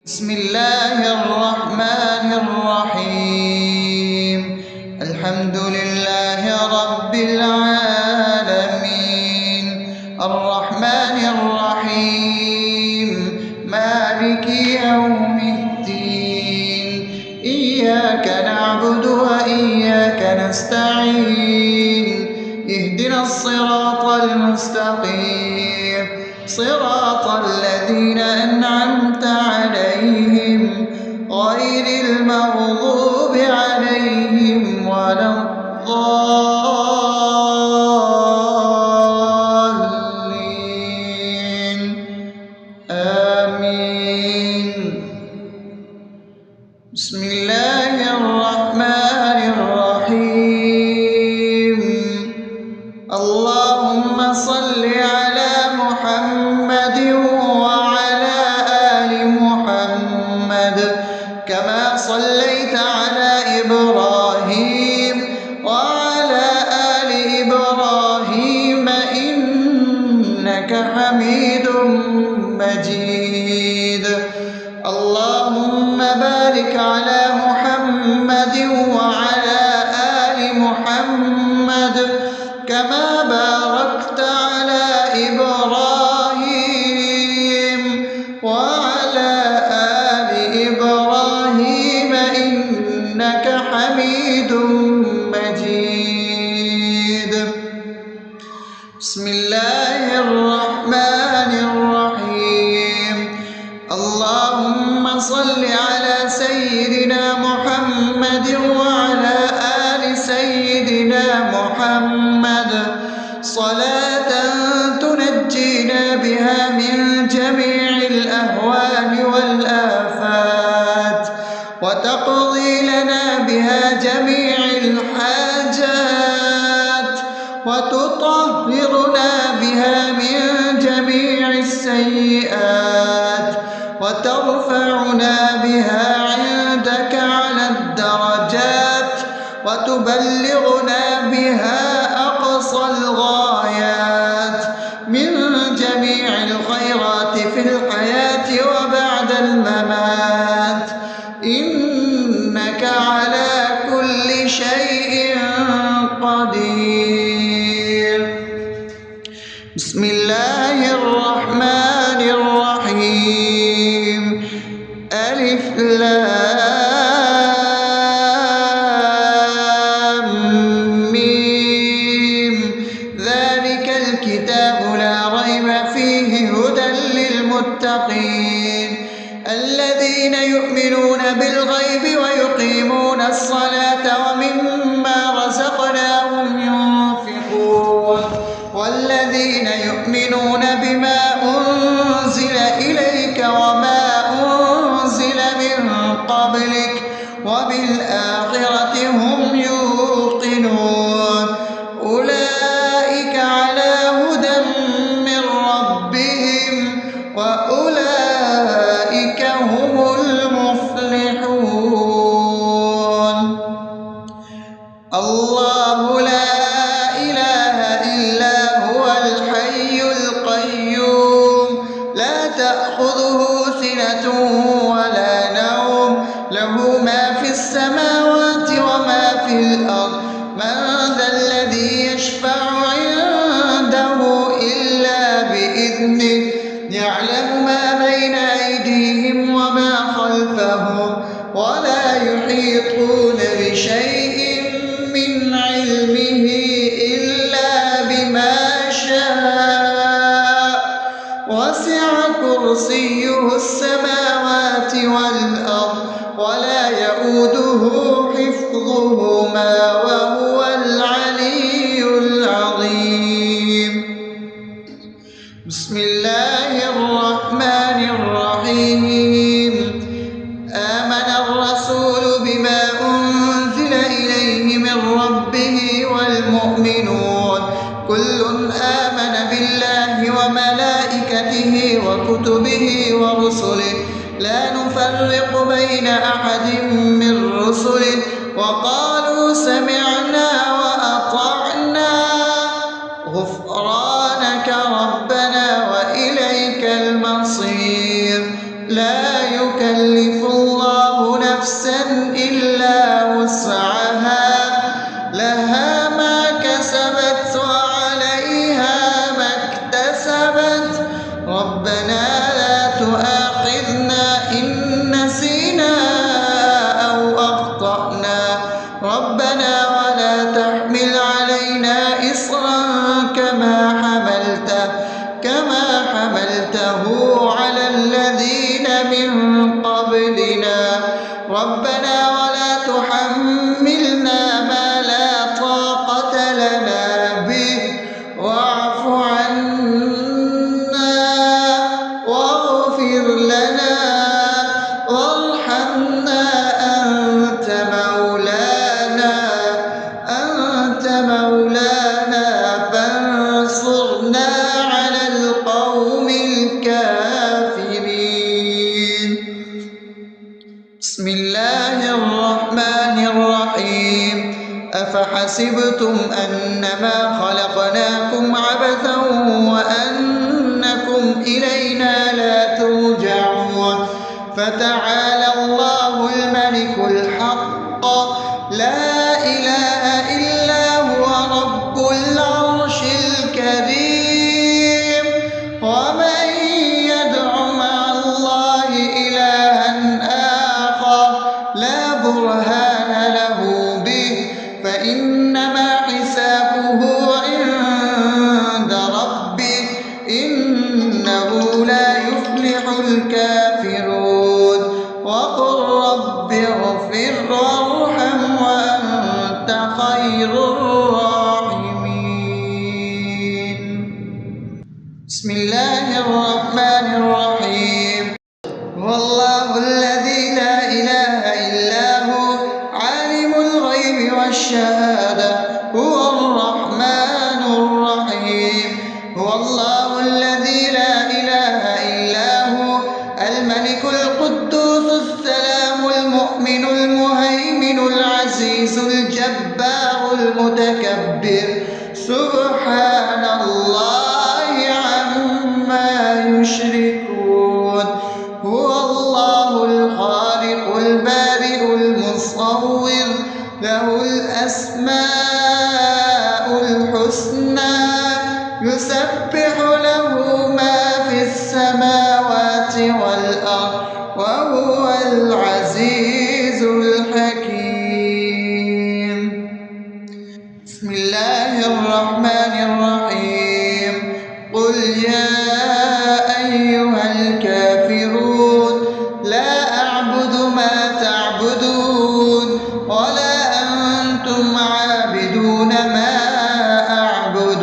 بسم الله الرحمن الرحيم. الحمد لله رب العالمين الرحمن الرحيم مالك يوم الدين إياك نعبد وإياك نستعين اهدنا الصراط المستقيم صراط الذين أنعمت عليهم غير المغضوب عليهم ولا الضالين آمين. بسم الله الرحمن الرحيم. اللهم صل على محمد وعلى آل محمد كما صليت على إبراهيم وعلى آل إبراهيم إنك حميد مجيد. اللهم بارك على محمد وعلى آل محمد كما باركت على إبراهيم وعلى آل إبراهيم إنك حميد مجيد. بسم الله الرحمن الرحيم. اللهم صل على سيدنا محمد وعلى آل سيدنا محمد صلاة تنجينا بها من جميع الأهوال والآفات وتقضي لنا بها جميع الحاجات وتطهرنا بها من جميع السيئات وترفعنا بها عندك على الدرجات وتبلغنا بها أقصى الغايات من جميع الخيرات في الحياة وبعد الممات إنك على كل شيء قدير. بسم الله الرحمن الرحيم. ألف لام ميم ذلك الكتاب لا ريب فيه هدى للمتقين الذين يؤمنون بالغيب ويقيمون الصلاة ومما رزقناهم ينفقون والذين يؤمنون بما أنزل إليك وما أنزل من قبلك وبالآخرة هم يوقنون أولئك على هدى من ربهم وأولئك هم المفلحون. الله لا إله إلا هو الحي القيوم لا تأخذه سنة ولا نوم له ما في السماوات وما في الأرض من ذا الذي يشفع عنده إلا بإذنه يعلم ما بين أيديهم وما خلفهم ولا يحيطون بشيء من علمه إلا بما شاء وسع كرسيه السماوات والأرض ولا يؤوده حفظهما وهو العلي العظيم. بسم الله الرحمن الرحيم. آمن الرسول بما أنزل إليه من ربه والمؤمنون كل آمن بالله وملائكته وكتبه ورسله لا نفرق بين أحد من رسله وقالوا سمعنا وأطعنا غفرانك ربنا وإليك المصير. لا يكلف قبلنا ربنا ولا تحملنا ما لا طاقة لنا به واعف عنا واغفر لنا وارحمنا أنت مولانا فانصرنا على القوم الكافرين. بسم الله الرحمن الرحيم أفحسبتم أنما خلقناكم عبثا وأنكم إلينا لا ترجعون فتعالى الله الملك الحق لا إله إلا هو رب العرش الكريم ومن يدع مع الله إلها آخر لا برهان له به فإنما حسابه عند ربه إنه لا يفلح الكافرون وقل رب اغفر وارحم وأنت خير الراحمين. بسم الله الرحمن الرحيم هو الله الذي لا إله إلا هو عالم الغيب والشهادة هو الرحمن الرحيم هو الله الذي لا إله إلا هو الملك القدوس السلام المؤمن المهيمن العزيز الجبار المتكبر سبحان الله عما يشركون هو الله الخالق البارئ المصور له الأسماء الحسنى يسبح له ما في السماوات والأرض وهو العزيز الحكيم. بسم الله الرحمن الرحيم قل يا أيها الكافرون لا أعبد ما تعبدون ولا أنتم عابدون ما أعبد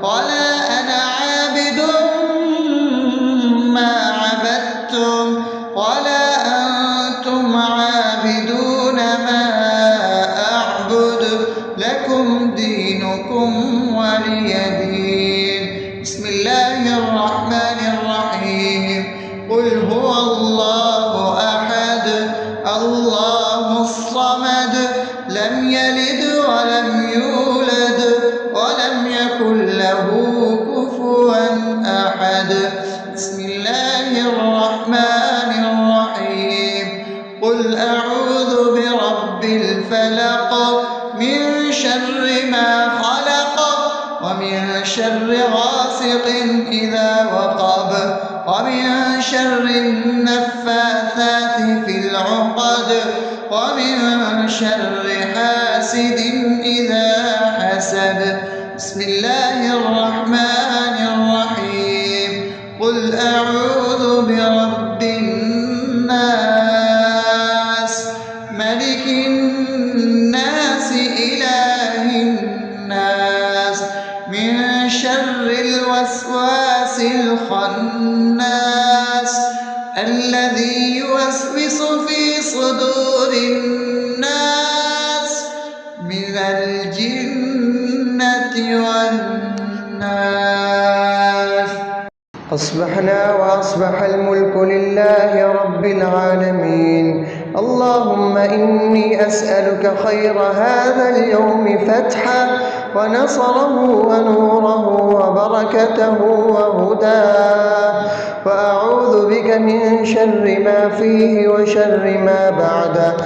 ولا أنا عابد ما عبدتم ولا أنتم عابدون ما أعبد لكم دينكم ولي دين. بسم الله الرحمن الرحيم قل هو الله أحد الله الصمد لم يلد ولم يولد ولم يكن له كفوا أحد. بسم الله الرحمن الرحيم قل أعوذ برب الفلق من شر ما خلق ومن شر غاسق إذا وقب ومن شر النفاثات في العقد ومن شر حاسد إذا حسد. بسم الله الرحمن الرحيم قل أعوذ برب الناس ملك الناس إله الناس من شر الوسواس الخناس الذي يوسوس في صدور الناس من الجنة والناس. أصبحنا وأصبح الملك لله رب العالمين اللهم إني أسألك خير هذا اليوم فتحه ونصره ونوره وبركته وهداه وأعوذ بك من شر ما فيه وشر ما بعده.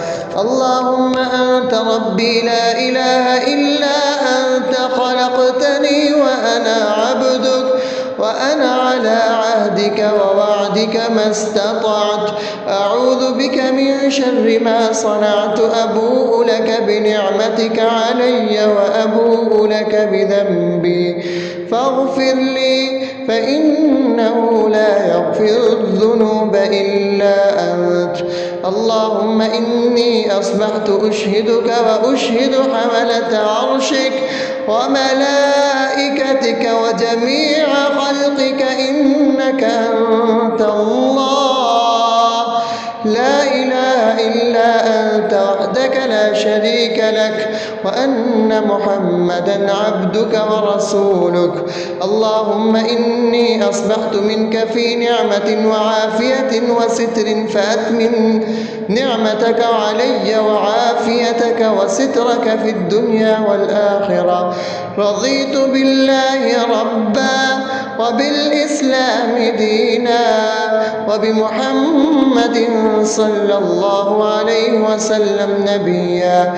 اللهم أنت ربي لا إله إلا أنت خلقتني وأنا عبدك وأنا على عهدك ووعدك ما استطعت أعوذ بك من شر ما صنعت أبوء لك بنعمتك علي وأبوء لك بذنبي فاغفر لي فإنه لا يغفر الذنوب إلا أنت. اللهم إني أصبحت أشهدك وأشهد حملة عرشك وملائكتك وجميع خلقك إنك أنت الله لا إله إلا أنت وحدك لا شريك لك، وأن محمدا عبدك ورسولك. اللهم إني أصبحت منك في نعمة وعافية وستر، فأتمم نعمتك علي وعافيتك وسترك في الدنيا والآخرة. رضيت بالله ربا وبالإسلام دينا وبمحمد صلى الله عليه وسلم نبيا.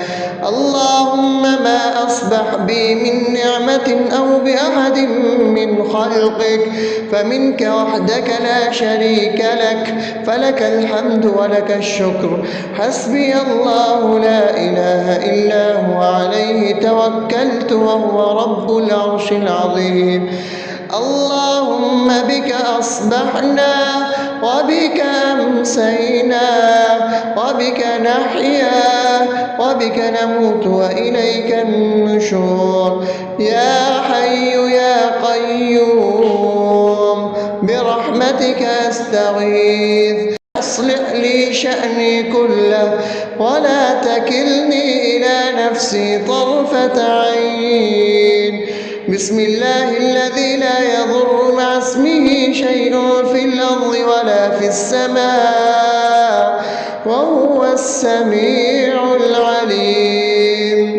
اللهم ما أصبح بي من نعمة أو بأحد من خلقك فمنك وحدك لا شريك لك، فلك الحمد ولك الشكر. حسبي الله لا إله إلا هو عليه توكلت وهو رب العرش العظيم. اللهم بك أصبحنا وبك أمسينا وبك نحيا وبك نموت وإليك النشور. يا حي يا قيوم برحمتك أستغيث، أصلح لي شأني كله ولا تكلني إلى نفسي طرفة عين. بسم الله الذي لا يضر مع اسمه شيء في الأرض ولا في السماء وهو السميع العليم.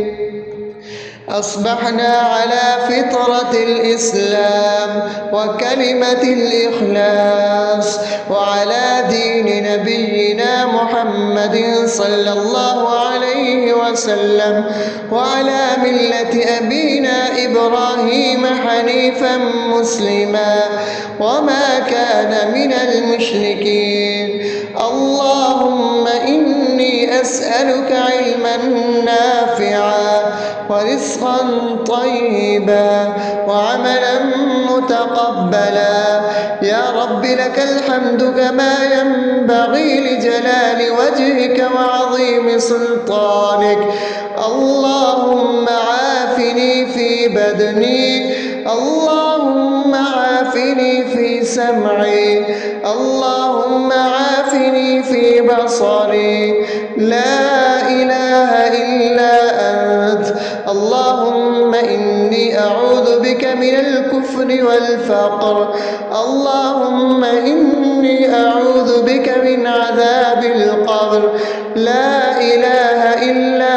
أصبحنا على فطرة الإسلام وكلمة الإخلاص وعلى دين نبينا محمد صلى الله عليه وسلم وعلى ملة أبينا إبراهيم حنيفا مسلما وما كان من المشركين. اللهم إني أسألك علما نافعا ورزقا طيبا وعملا متقبلا. يا رب لك الحمد كما ينبغي لجلال وجهك وعظيم سلطانك. اللهم عافني في بدني، اللهم عافني في سمعي، اللهم عافني في بصري. لا إله إلا أنت. اللهم إني أعوذ بك من الكفر والفقر. اللهم إني أعوذ بك من عذاب القبر. لا إله إلا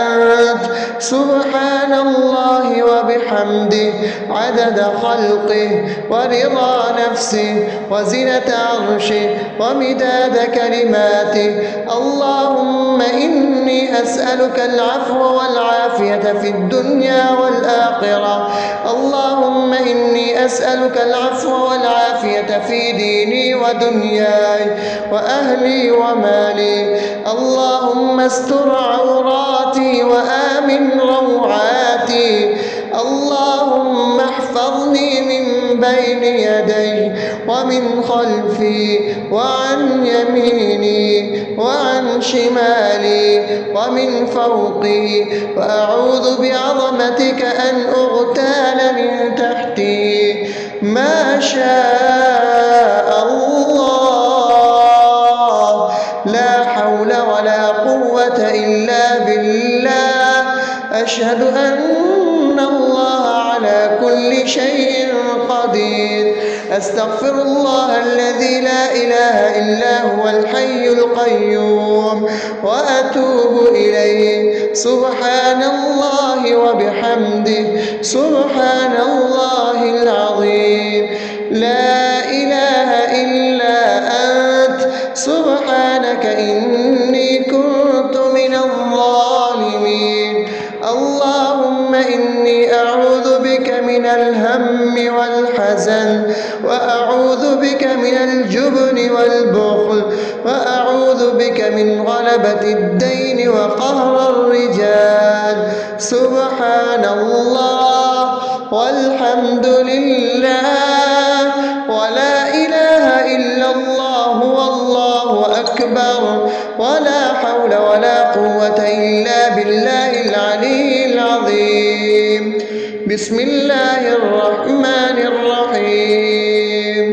أنت. سبحان الله وبحمده عدد خلقه ورضا نفسه وزنة عرشه ومداد كلماته. اللهم إني أسألك العفو والعافية في الدنيا والآخرة. اللهم إني أسألك العفو والعافية في ديني ودنياي وأهلي ومالي. اللهم استر عوراتي وآمن روعاتي. اللهم احفظني من بين يدي ومن خلفي وعن يميني وعن شمالي ومن فوقي، وأعوذ بعظمتك أن أغتال من تحتي. ما شاء الله، لا حول ولا قوة إلا بالله. أشهد أن الله على كل شيء قدير. أستغفر الله الذي لا إله إلا هو الحي القيوم وأتوب إليه. سبحان الله وبحمده سبحان الله العظيم. لا إله إلا أنت. سبحانك إني كنت من الظالمين. اللهم إني أعوذ بك من الهم والحزن، وأعوذ بك من الجبن والبخل، وأعوذ بك من غلبة الدين وقهر الرجال. سبحان الله والحمد لله أكبر ولا حول ولا قوة إلا بالله العلي العظيم. بسم الله الرحمن الرحيم.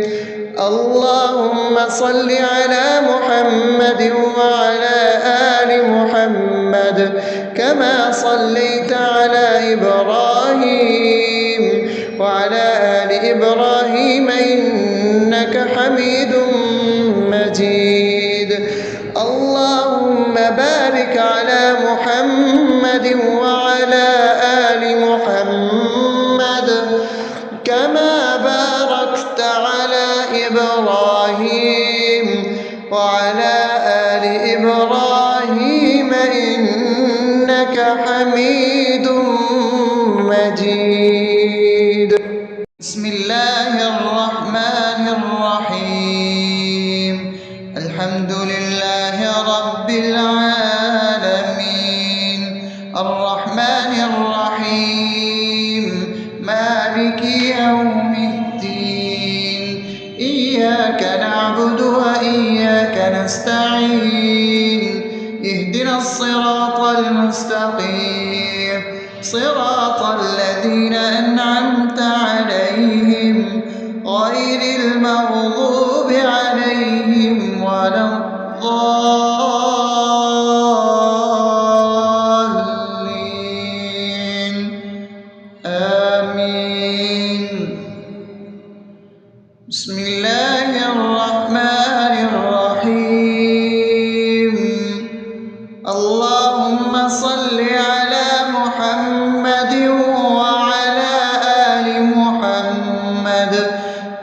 اللهم صل على محمد وعلى آل محمد كما صليت على إبراهيم وعلى آل إبراهيم إنك حميد مجيد. اللهم بارك على محمد وعلى آل محمد كما باركت على إبراهيم وعلى آل إبراهيم إنك حميد مجيد. بسم الله الرحمن الرحيم. الحمد لله رب العالمين الرحمن الرحيم مالك يوم الدين. إياك نعبد وإياك نستعين. اهدنا الصراط المستقيم صراط الذين أنعمت عليهم غير المغضوب عليهم ولا الضالين. آمين. بسم الله الرحمن الرحيم. اللهم صل على محمد وعلى آل محمد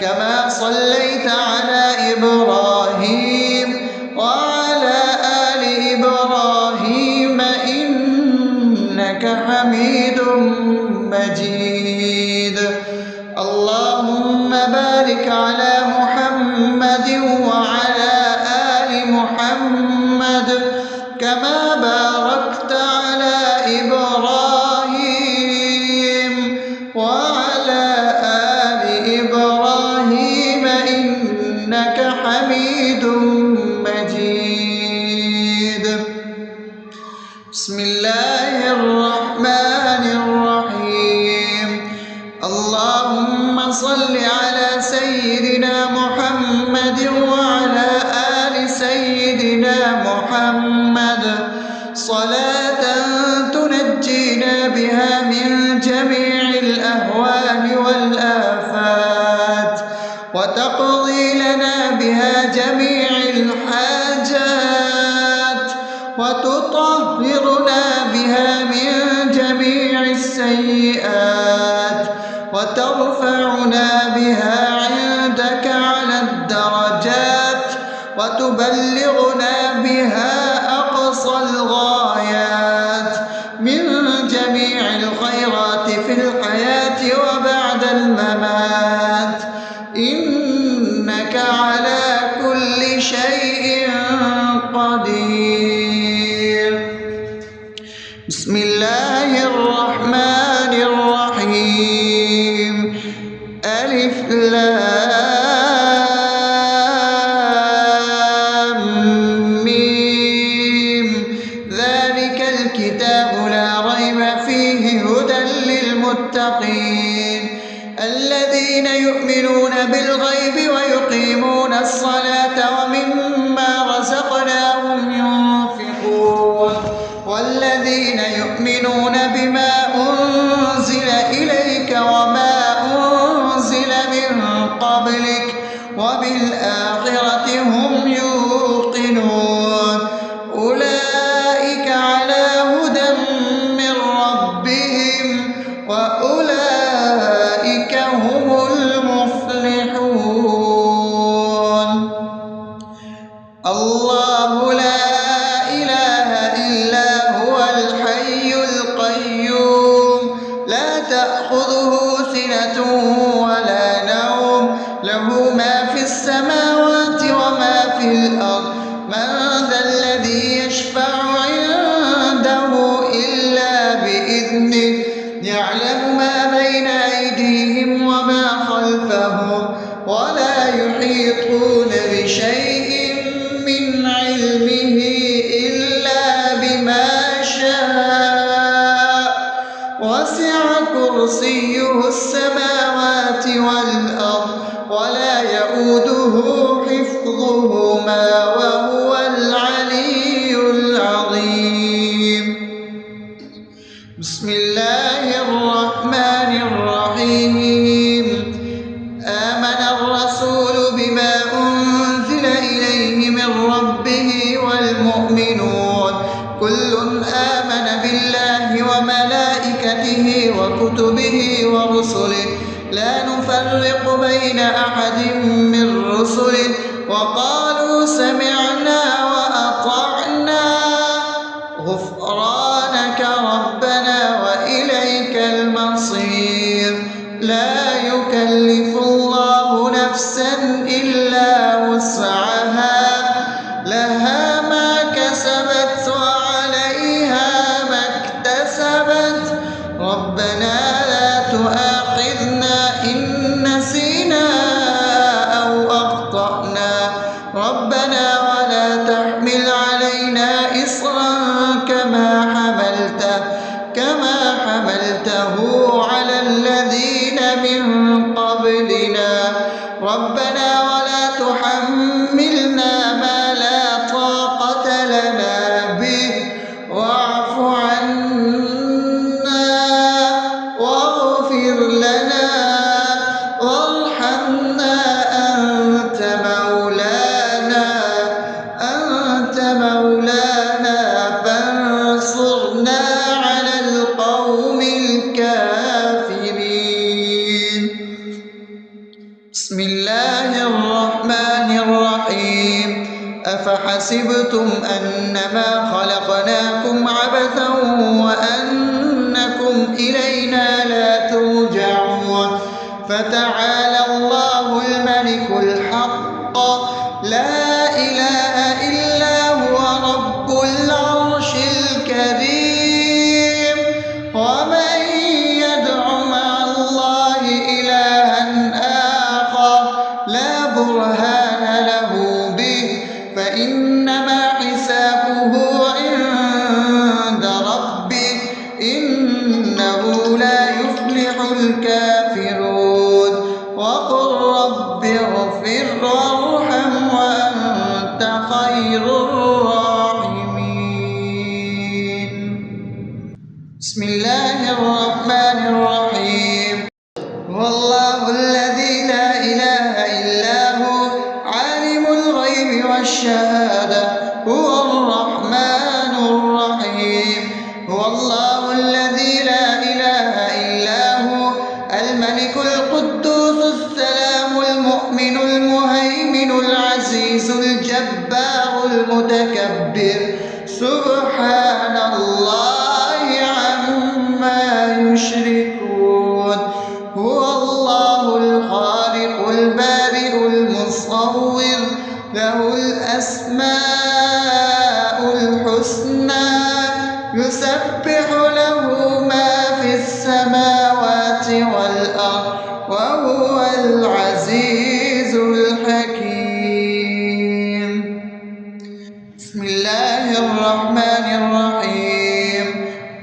كما صليت على إبراهيم وعلى آل إبراهيم إنك حميد مجيد. اللهم بارك على محمد وعلى آل محمد كما باركت على إبراهيم وعلى آل إبراهيم إنك حميد مجيد. بسم الله الرحمن الرحيم. اللهم صل على سيدنا محمد وعلى آل سيدنا محمد صلاة تنجينا بها من جميع الأهوال والآفات وتقضي لنا بها جميع الحاجات وتطهرنا بها من جميع السيئات وترفعنا بها عندك على الدرجات وتبلغنا بها أقصى الغايات من جميع الخيرات في الحياة وبعد الممات إنك على كل شيء قدير. بسم الله الرحمن الرحيم. ألف لام ميم. ذلك الكتاب لا ريب فيه هدى للمتقين الذين يؤمنون بالغيب ويقيمون الصلاة ومما رزقناهم ينفقون والذين يؤمنون بما أنزل إليك وما أنزل من قبلك وبالآخرة هم يوقنون أولئك على هدى من ربهم وأولئك هم المفلحون. الله لا إله إلا هو الحي القيوم لا تأخذه سنة ولا نوم له ما في السماوات وما في الأرض. من ذا الذي يشفع عنده إلا بإذنه يعلم ما بين أيديهم وما خلفهم ولا يحيطون بشيء من علمه كرسيه السماوات والأرض ولا يئوده حفظهما وهو العلي العظيم. بسم الله الرحمن الرحيم. آمن الرسول بما أنزل إليه من ربه والمؤمنون كل آمن بالله وملائكته وكتبه ورسله لا نفرق بين أحد من رسله وقالوا سمعنا وأطعنا غفرانك ربنا وإليك المصير. لا يكلف الله نفسا إلا وسعها لها ما كسبت وعليها ما اكتسبت ربنا لا تؤاخذنا إن نسينا أو أخطأنا ربنا ولا تحمل علينا إصرا كما حملته على الذين من قبلنا ربنا ولا تحملنا ما لا طاقة لنا به واعف عنا واغفر لنا وارحمنا أنت مولانا فانصرنا على القوم الكافرين. بسم الله الرحمن الرحيم. أفحسبتم أنما خلقناكم عبثا وأنكم إلينا لا ترجعون فتعالى الله الملك الحق لا إله إلا هو رب العرش الكريم. ومن يدع مع الله إلها آخر لا برهان له به فإنما حسابه عند ربه إنه لا يفلح الكافرون. وقل رب اغفر وارحم وأنت خير الراحمين. بسم الله الرحمن الرحيم. هو الله الذي لا إله إلا هو عالم الغيب والشهادة هو الرحمن الرحيم. هو الله الذي لا إله إلا هو الملك القدوس السلام المؤمن المهيمن العزيز الجبار المتكبر سبحان الله عما يشركون. هو الله الخالق البارئ المصور له الأسماء الحسنى يسبح له ما في السماوات والأرض وهو العزيز الحكيم. بسم الله الرحمن الرحيم.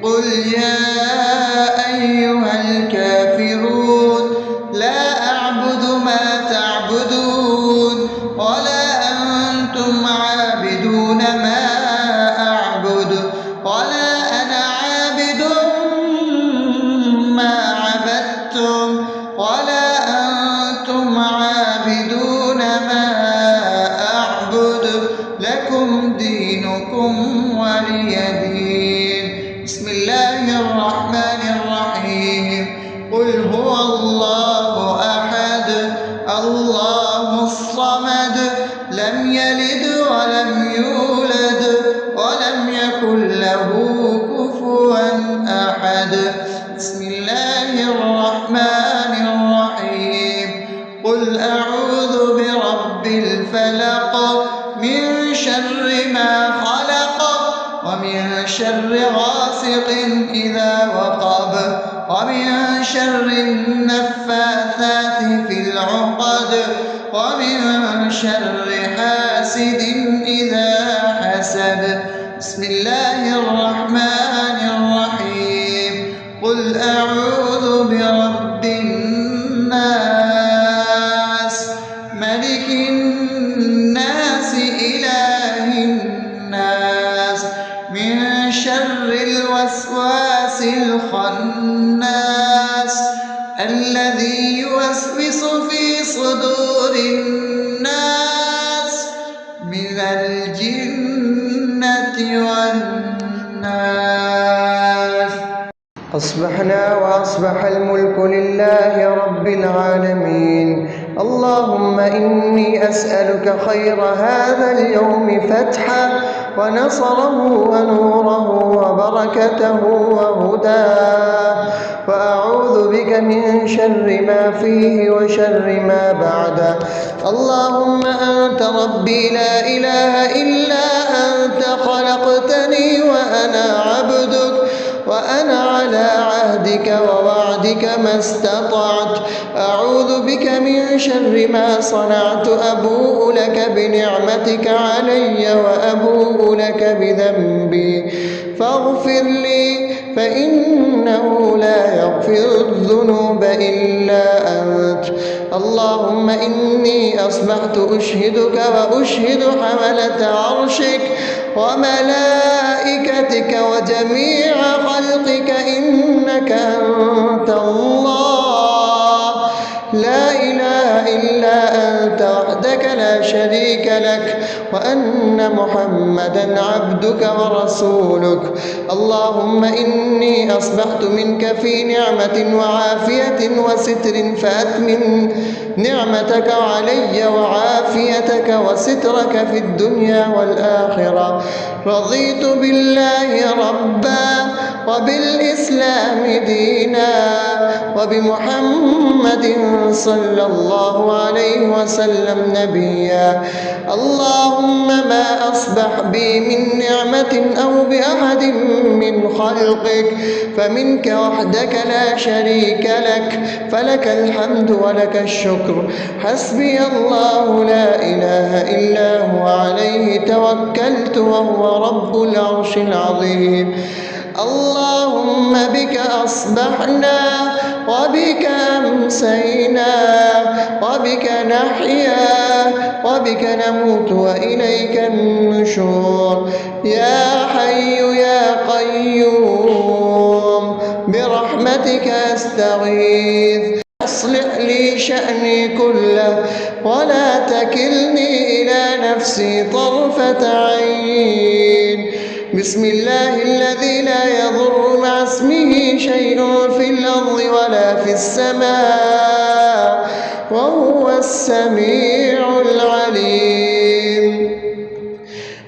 قل يا أيها الكافرون لا أعبد ما تعبدون ولا أنتم عابدون ما أعبد ولا أنا عابد ما عبدتم ولا أنتم عابدون ما أعبد لكم دينكم ولي دين. بسم الله الرحمن الرحيم. قل هو الله أحد الله الصمد لم يلد ولم يولد ولم يكن له كفوا أحد. بسم الله الرحمن الرحيم. قل أعوذ برب الفلق من شر ما خلق ومن شر غاسق إذا وقب ومن شر النفاثات في العقد ومن شر حاسد إذا حسد. بسم الله الرحمن الرحيم. قل أعوذ الناس من شر الوسواس الخناس الذي يوسوس في صدور الناس من الجنة والناس. أصبحنا وأصبح الملك لله رب العالمين. اللهم إني أسألك خير هذا اليوم فتحه ونصره ونوره وبركته وهداه، وأعوذ بك من شر ما فيه وشر ما بعده. اللهم أنت ربي لا إله إلا أنت، خلقتني وأنا عبدك، وأنا على عهدك ووعدك ما استطعت. أعوذ بك من شر ما صنعت، أبوء لك بنعمتك علي وأبوء لك بذنبي، فاغفر لي فإنه لا يغفر الذنوب إلا أنت. اللهم إني أصبحت أشهدك وأشهد حملة عرشك وملائكتك وجميع خلقك إنك أنت الله لا إله إلا أنت وحدك لا شريك لك، وأن محمدا عبدك ورسولك. اللهم إني أصبحت منك في نعمة وعافية وستر، فأتمم نعمتك علي وعافيتك وسترك في الدنيا والآخرة. رضيت بالله ربا وبالإسلام دينا وبمحمد صلى الله عليه وسلم نبيا. اللهم ما أصبح بي من نعمة أو بأحد من خلقك فمنك وحدك لا شريك لك، فلك الحمد ولك الشكر. حسبي الله لا إله إلا هو، عليه توكلت وهو رب العرش العظيم. اللهم بك أصبحنا وبك أمسينا وبك نحيا وبك نموت وإليك النشور. يا حي يا قيوم برحمتك أستغيث، أصلح لي شأني كله ولا تكلني إلى نفسي طرفة عين. بسم الله الذي لا يضر مع اسمه شيء في الأرض ولا في السماء وهو السميع العليم.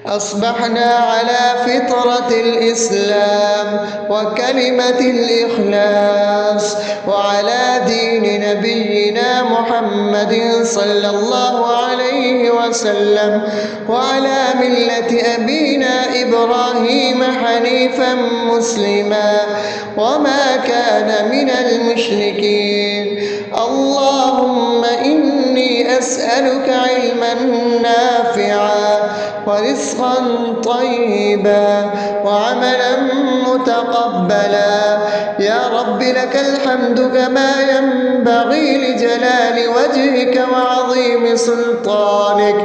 أصبحنا على فطرة الإسلام وكلمة الإخلاص وعلى دين نبينا محمد صلى الله عليه وسلم وعلى ملة أبينا إبراهيم حنيفا مسلما وما كان من المشركين. اللهم إني أسألك علما نافعا ورزقا طيبا وعملا متقبلا. يا رب لك الحمد كما ينبغي لجلال وجهك وعظيم سلطانك.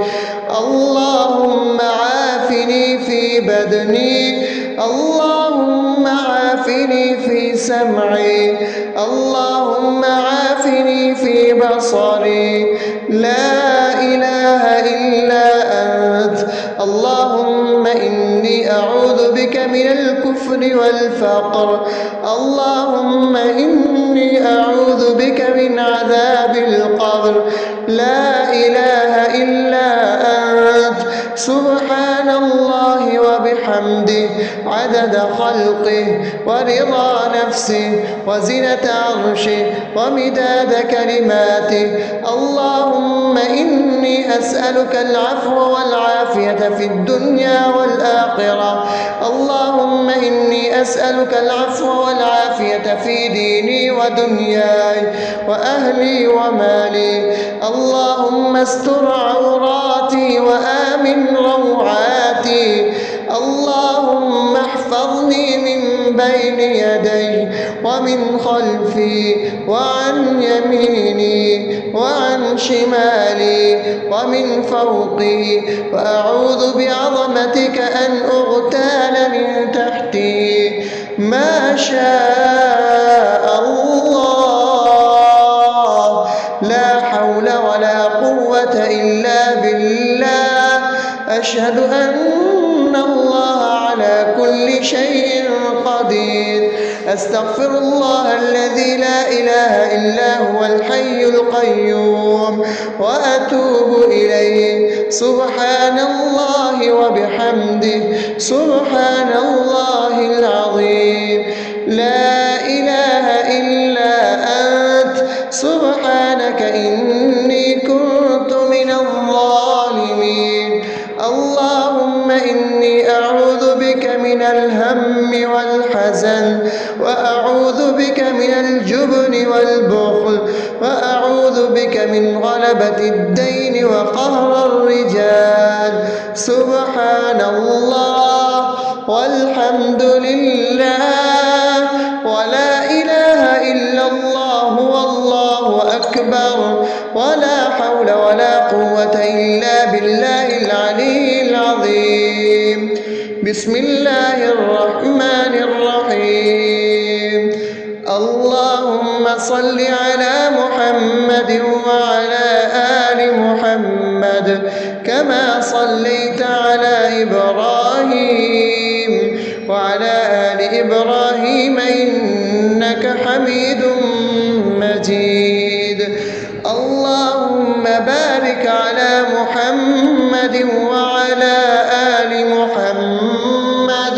اللهم عافني في بدني، اللهم عافني في سمعي، اللهم عافني في بصري. لا إله إلا أنت. اللهم إني أعوذ بك من الكفر والفقر. اللهم إني أعوذ بك من عذاب القبر. لا إله إلا أنت. سبحان الله وبحمده عدد خلقه ورضا نفسه وزنة عرشه ومداد كلماته. اللهم إني أسألك العفو والعافية في الدنيا والآخرة. اللهم إني أسألك العفو والعافية في ديني ودنياي وأهلي ومالي. اللهم استر عوراتي وآمن روعاتي. اللهم احفظني من بين يدي ومن خلفي وعن يميني وعن شمالي ومن فوقي، وأعوذ بعظمتك أن أغتال من تحتي. ما شاء الله، لا حول ولا قوة إلا بالله. أشهد أن الله على كل شيء قدير. أستغفر الله الذي لا إله إلا هو الحي القيوم وأتوب إليه. سبحان الله وبحمده، سبحان الله العظيم. لا إله إلا أنت، سبحانك إني كنت من الظالمين. اللهم إني أعوذ بك من الهم والحزن، وأعوذ بك من الجبن والبخل، وأعوذ بك من غلبة الدين وقهر الرجال. سبحان الله والحمد لله ولا إله إلا الله والله أكبر، ولا حول ولا قوة إلا بالله العلي العظيم. بسم الله الرحمن الرحيم. اللهم صل على محمد وعلى آل محمد كما صليت على إبراهيم وعلى آل إبراهيم إنك حميد مجيد. اللهم بارك على محمد وعلى آل محمد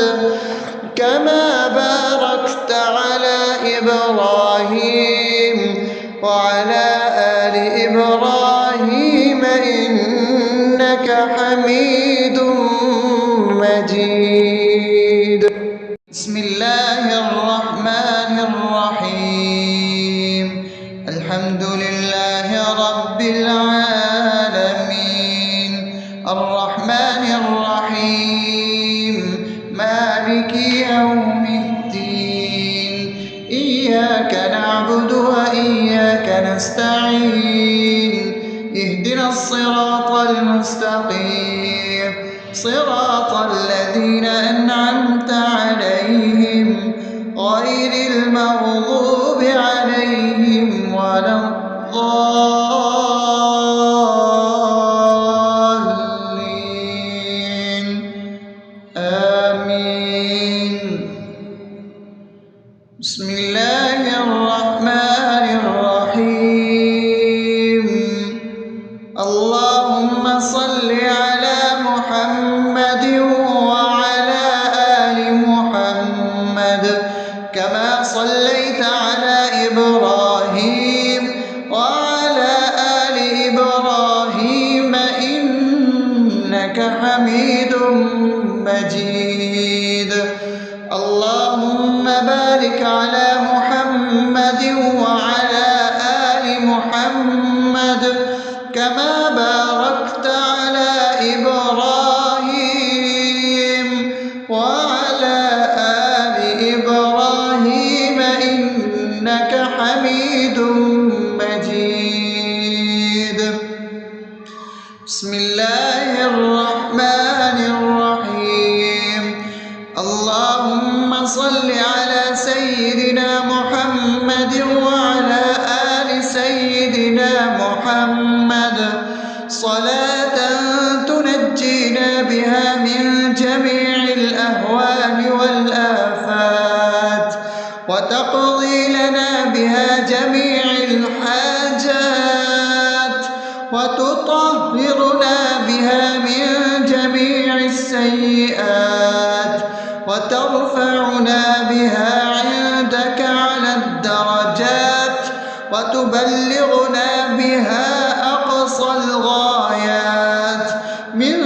كما باركت على إبراهيم وعلى آل إبراهيم إنك حميد مجيد. بسم الله الرحمن الرحيم. الحمد لله رب العالمين، الرحمن الرحيم، مالك يوم الدين. إياك نعبد وإياك نستعين. اهدنا الصراط المستقيم، صراط الذين أنعمت عليهم غير المغضوب عليهم ولا الضالين. آمين. بسم الله الرحمن الرحيم. اللهم صل على محمد وعلى آل محمد كما صليت على إبراهيم وعلى آل إبراهيم إنك حميد مجيد. اللهم بارك على محمد وعلى آل محمد كما باركت على إبراهيم وعلى آل إبراهيم إنك حميد مجيد. بسم الله الرحمن الرحيم. اللهم صل على سيدنا محمد وعلى آل سيدنا محمد صلاة تنجينا بها من جميع الأهوال والآفات، وتقضي لنا بها جميع الحاجات، وتطهرنا بها من جميع السيئات، وترفعنا بها عندك على الدرجات، وتبلغنا بها أقصى الغايات من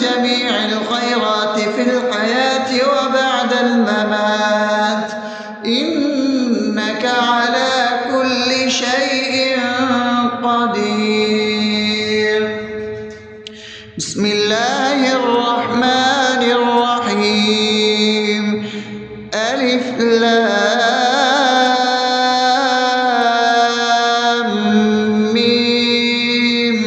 جميع الخيرات في الحياة وبعد الممات، إنك على كل شيء قدير. بسم الله الرحمن الرحيم. ألف ألف لام ميم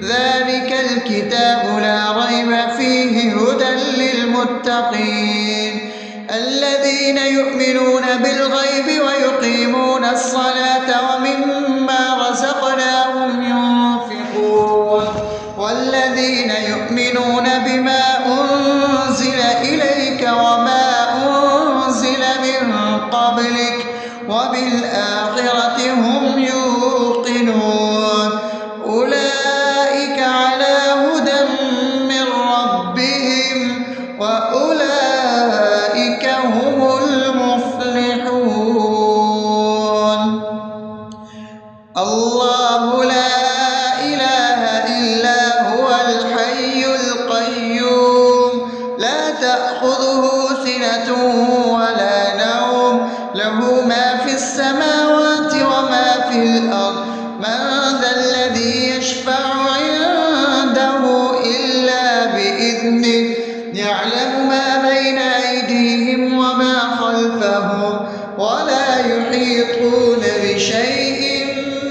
ذلك الكتاب لا ريب فيه هدى للمتقين الذين يؤمنون بالغيب ويقيمون الصلاة ومما رزقناهم ينفقون والذين يؤمنون بما أنزل إليك وما أنزل من قبلك وبالآخرة هم يوقنون أولئك على هدى من ربهم وأولئك هم المفلحون الله لا إله إلا هو الحي القيوم لا تأخذه سنة ولا نوم له ما في السماوات وما في الأرض من ذا الذي يشفع عنده إلا بإذنه يعلم ما بين أيديهم وما خلفهم ولا يحيطون بشيء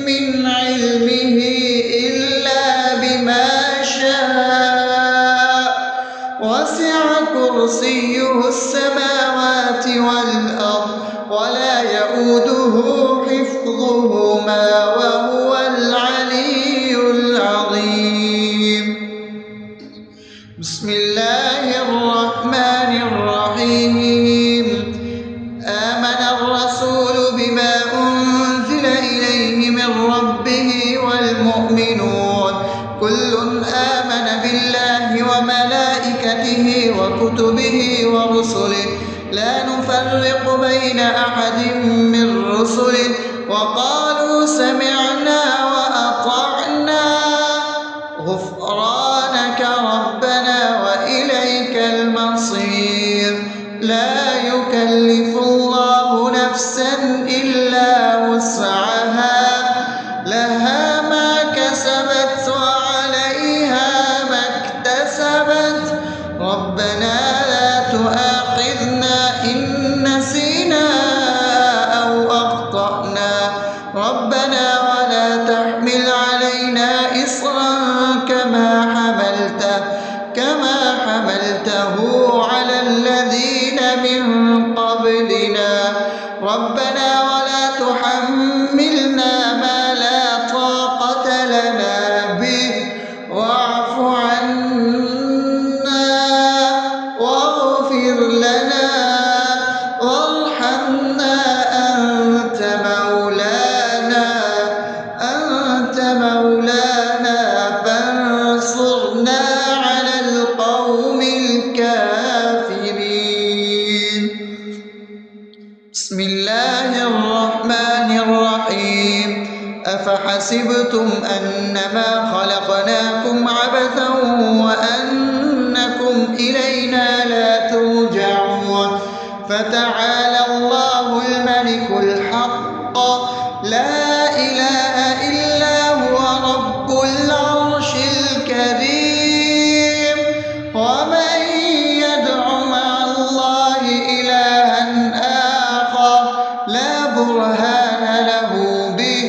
من علمه إلا بما شاء وسع كرسيه السماوات والأرض ولا يؤوده حفظهما وهو العلي العظيم بسم الله الرحمن الرحيم آمن الرسول بما أنزل إليه من ربه والمؤمنون كل آمن بالله وملائكته وكتبه ورسله لا نفرق بين أحد من رسله وقالوا سمعنا وأطعنا غفرانك ربنا وإليك المصير لا يكلف الله نفسا إلا وسعها لها ما كسبت وعليها ما اكتسبت ربنا لا تؤاخذنا إن نسينا أو أخطأنا ربنا ولا تحمل علينا إصرا كما حملته على الذين من قبلنا ربنا ولا تحملنا ما لا طاقة لنا به واعف عنا واغفر لنا وارحمنا أنت مولانا فانصرنا على القوم الكافرين بسم الله الرحمن الرحيم أفحسبتم أنما خلقناكم عبثا وأنكم إلينا لا ترجعون فتعالى الله الملك الحق لا إله إلا هو رب العرش الكريم ومن يدع مع الله إلها آخر لا برهان له به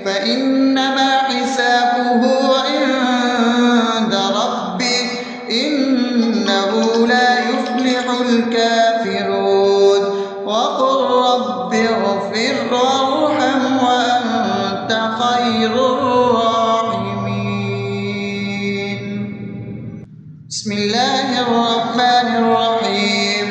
فإنما حسابه عند ربه إنه لا يفلح الكافرون وقل رب اغفر وارحم وأنت خير الراحمين بسم الله الرحمن الرحيم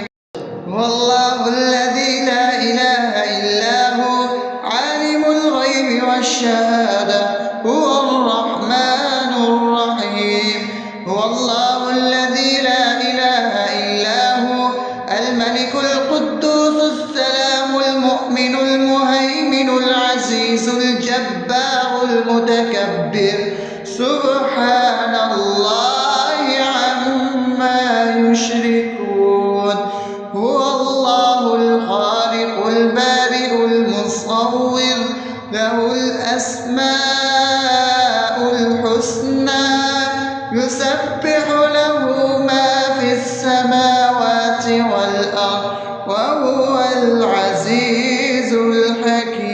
هو الله الذي لا إله إلا هو عالم الغيب والشهادة هو الرحمن الرحيم هو الله الذي لا إله إلا هو الملك القدوس السلام المؤمن المهيمن العزيز الجبار المتكبر سبحان الله عما يشركون هو الله الخالق البارئ المصور له الأسماء الحسنى يسبح له ما في السماوات والأرض وهو العزيز الحكيم.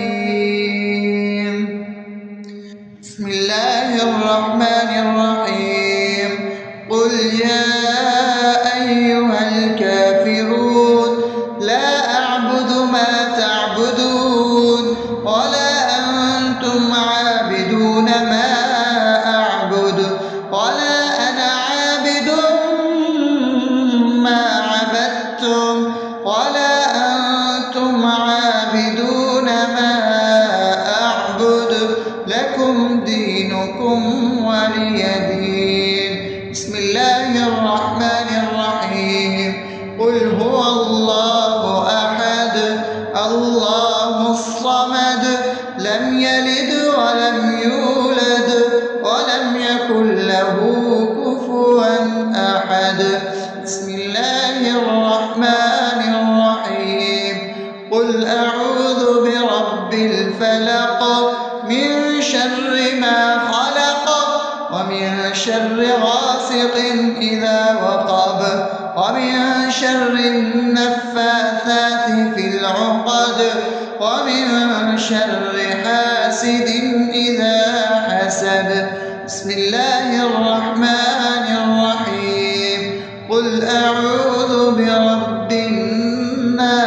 بسم الله الرحمن الرحيم. قل يا أيها الكافرون لا أعبد ما تعبدون ولا أنتم عابدون ما أعبد ولا أنا عابد ما عبدتم ولا أنتم عابدون ما أعبد لكم دينكم ولي دين. بسم الله الرحمن الرحيم. قل هو الله أحد الله الصمد لم يلد ولم يولد ولم يكن له كفوا أحد. بسم الله الرحمن الرحيم. قل أعوذ برب الفلق من شر ما خلق ومن شر غاسق إذا وقب ومن شر النفاثات في العقد ومن شر حاسد إذا حسد. بسم الله الرحمن الرحيم. قل أعوذ برب الناس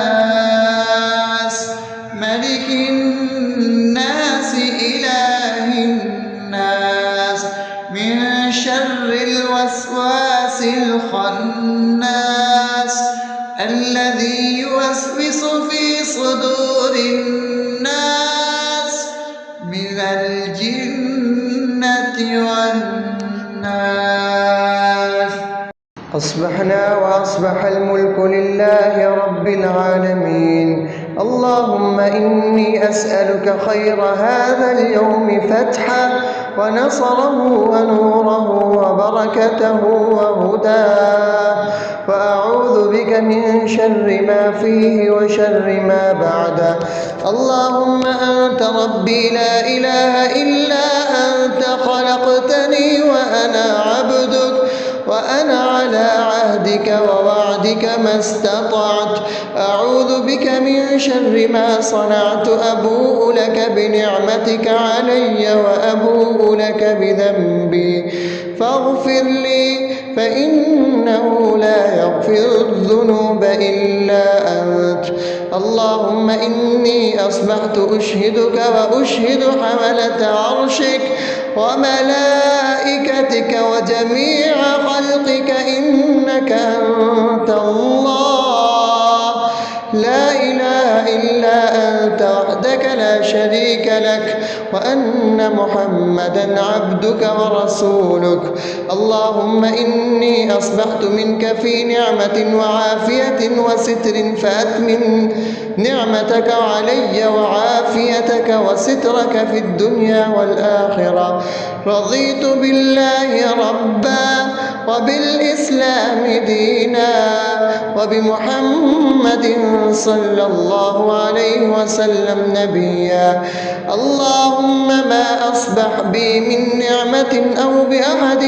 ملك الناس إله الناس من شر الوسواس الخناس الذي يوسوس في صدور الناس من الجنة والناس. أصبحنا وأصبح الملك لله رب العالمين. اللهم إني أسألك خير هذا اليوم فتحه ونصره ونوره وبركته وهداه، وأعوذ بك من شر ما فيه وشر ما بعده. اللهم أنت ربي لا إله إلا أنت خلقتني وأنا عبدك وأنا على عهدك ووعدك ما استطعت. أعوذ بك من شر ما صنعت. أبوء لك بنعمتك علي وأبوء لك بذنبي فاغفر لي فإنه لا يغفر الذنوب إلا أنت. اللهم إني أصبحت أشهدك وأشهد حملة عرشك وملائكتك وجميع خلقك إنك أنت الله لا إله إلا أنت وحدك لا شريك لك وأن محمدا عبدك ورسولك. اللهم إني أصبحت منك في نعمة وعافية وستر فأتمن نعمتك علي وعافيتك وسترك في الدنيا والآخرة. رضيت بالله ربا وبالإسلام دينا وبمحمد صلى الله عليه وسلم نبيا. اللهم ما أصبح بي من نعمة أو بأحد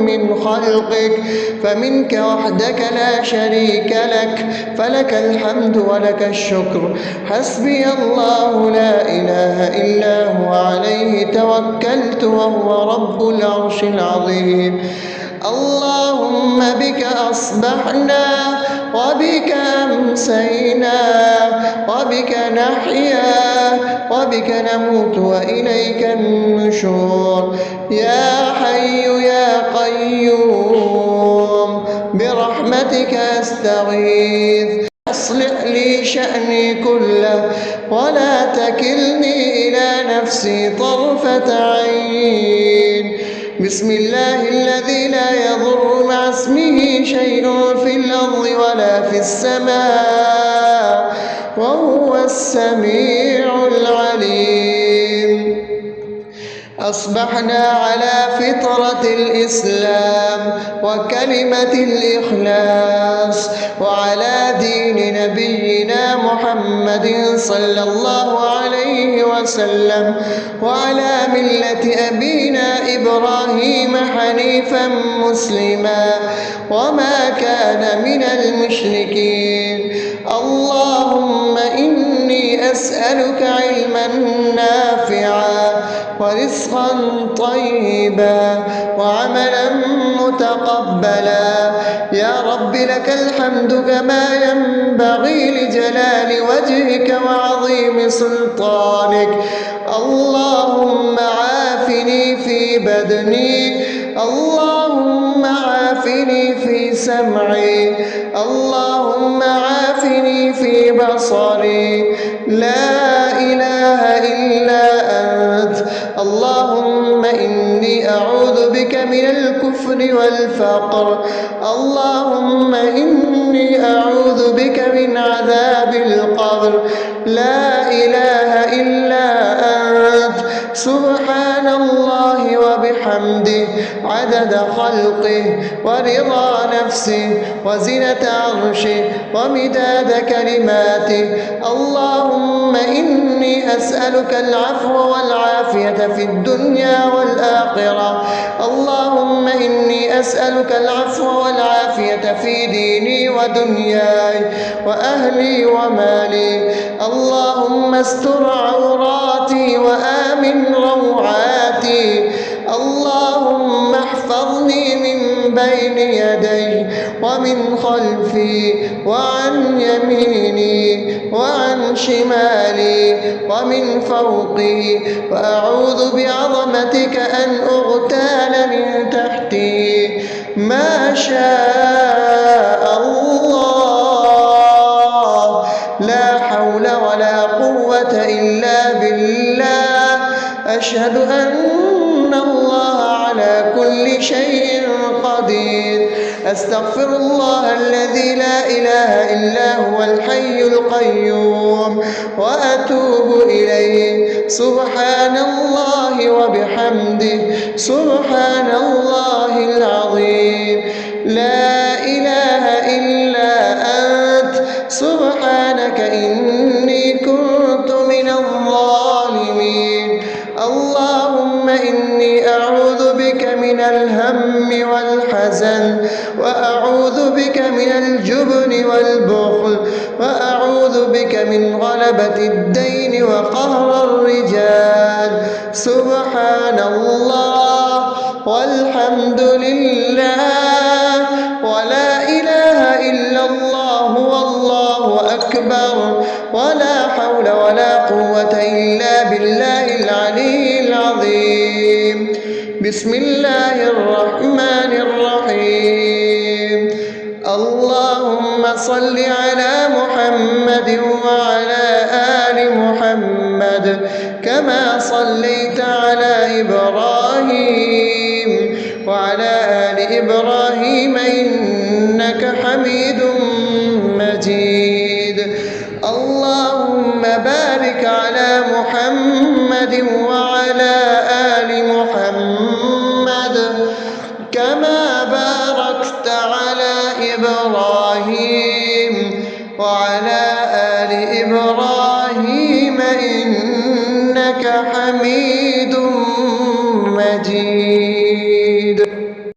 من خلقك فمنك وحدك لا شريك لك فلك الحمد ولك الشكر. حسبي الله لا إله إلا هو عليه توكلت وهو رب العرش العظيم. اللهم بك أصبحنا وبك أمسينا وبك نحيا وبك نموت وإليك النشور. يا حي يا قيوم برحمتك أستغيث أصلح لي شأني كله ولا تكلني إلى نفسي طرفة عين. بسم الله الذي لا يضر مع اسمه شيء في الأرض ولا في السماء وهو السميع العليم. أصبحنا على فطرة الإسلام وكلمة الإخلاص وعلى دين نبينا محمد صلى الله عليه وسلم وعلى ملة أبينا إبراهيم حنيفا مسلما وما كان من المشركين. أسألك علما نافعا ورزقا طيبا وعملا متقبلا. يا رب لك الحمد كما ينبغي لجلال وجهك وعظيم سلطانك. اللهم عافني في بدني، اللهم عافني في سمعي، اللهم عافني في بصري. لا إله إلا أنت. اللهم إني أعوذ بك من الكفر والفقر، اللهم إني أعوذ بك من عذاب القبر. لا إله إلا أنت. سبحان الله وبحمده عدد خلقه ورضا نفسه وزنة عرشه ومداد كلماته. اللهم إني أسألك العفو والعافية في الدنيا والآخرة. اللهم إني أسألك العفو والعافية في ديني ودنياي وأهلي ومالي. اللهم استر عوراتي وآمن روعاتي. اللهم احفظني من بين يدي ومن خلفي وعن يميني وعن شمالي ومن فوقي، وأعوذ بعظمتك أن أغتال من تحتي. ما شاء الله، لا حول ولا قوة إلا بالله. أشهد أن الله على كل شيء قدير. أستغفر الله الذي لا إله إلا هو الحي القيوم وأتوب إليه. سبحان الله وبحمده سبحان الله العظيم. لا إله إلا أنت. سبحانك إني كنت من الظالمين. اللهم إني أعوذ بك من الهم والحزن، وأعوذ بك من الجبن والبخل، وأعوذ بك من غلبة الدين وقهر الرجال. سبحان الله والحمد لله ولا إله إلا الله والله أكبر، ولا حول ولا قوة إلا بالله العلي العظيم. بسم الله الرحمن الرحيم. اللهم صل على محمد وعلى آل محمد كما صليت على إبراهيم وعلى آل إبراهيم إنك حميد مجيد. اللهم بارك على محمد وعلى آل محمد كما باركت على إبراهيم وعلى آل إبراهيم إنك حميد